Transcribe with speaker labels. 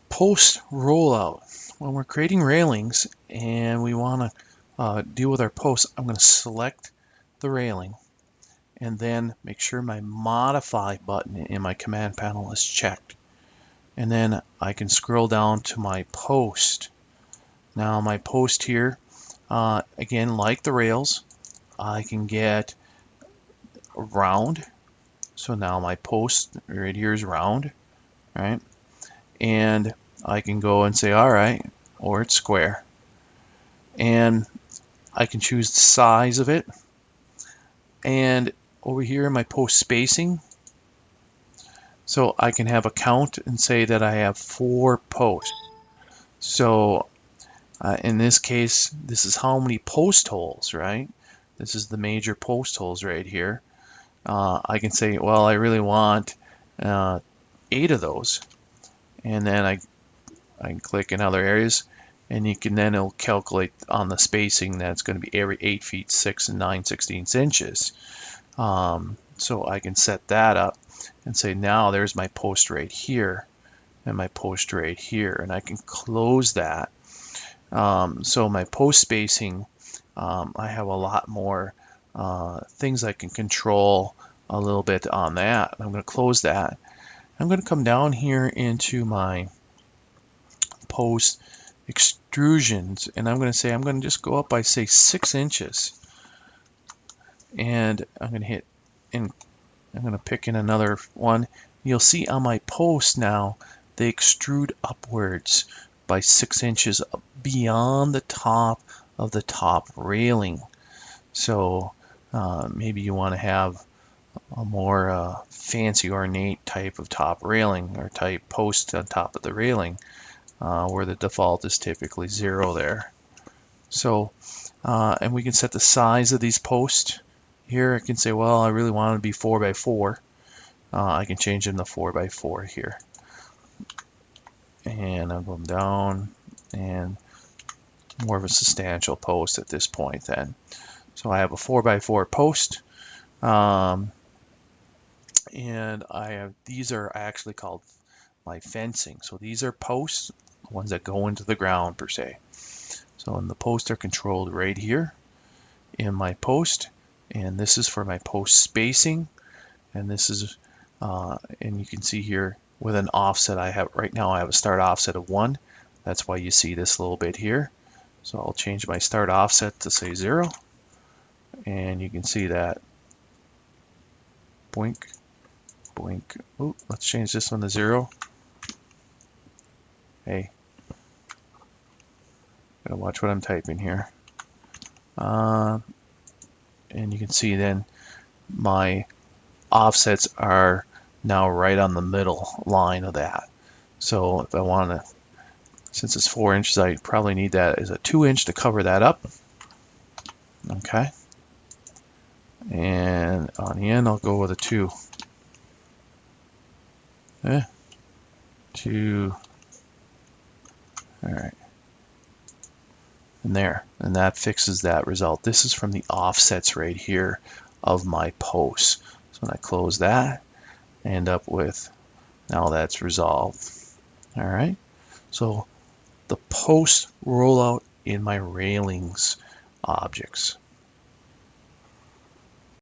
Speaker 1: post rollout. When we're creating railings and we want to deal with our posts, I'm going to select the railing and then make sure my modify button in my command panel is checked. And then I can scroll down to my post. Now my post here, again, like the rails, I can get round. So now my post right here is round, right? And I can go and say, all right, or it's square. And I can choose the size of it. And over here in my post spacing, so I can have a count and say that I have 4 posts. So in this case, this is how many post holes, right? This is the major post holes right here. I can say, well, I really want 8 of those. And then I can click in other areas, and you can then it'll calculate on the spacing that's going to be every 8 feet 6 and 9/16 inches. So I can set that up and say, now there's my post right here and my post right here, and I can close that. So my post spacing, I have a lot more things I can control a little bit on that. I'm going to close that. I'm going to come down here into my post extrusions, and I'm going to say I'm going to just go up by, say, 6 inches, and I'm going to hit, and I'm going to pick in another one. You'll see on my post now they extrude upwards by 6 inches beyond the top of the top railing. So maybe you want to have a more fancy ornate type of top railing or type post on top of the railing, where the default is typically 0 there. So and we can set the size of these posts. Here I can say, well, I really want it to be 4 by 4. I can change them to 4 by 4 here. And I'll go down, and more of a substantial post at this point then. So I have a 4 by 4 post. And I have, these are actually called my fencing. So these are posts, ones that go into the ground per se. So in the posts are controlled right here in my post, and this is for my post spacing, and this is and you can see here with an offset I have right now, I have a start offset of 1. That's why you see this little bit here. So I'll change my start offset to say 0, and you can see that boink, boink. Ooh, let's change this one to 0. Hey, gotta watch what I'm typing here. And you can see then my offsets are now right on the middle line of that. So if I want to, since it's 4 inches, I probably need that as a 2-inch to cover that up. Okay. And on the end, I'll go with a 2. 2. All right. And there, and that fixes that result. This is from the offsets right here of my posts. So when I close that, I end up with, now that's resolved. All right. So the post rollout in my railings objects.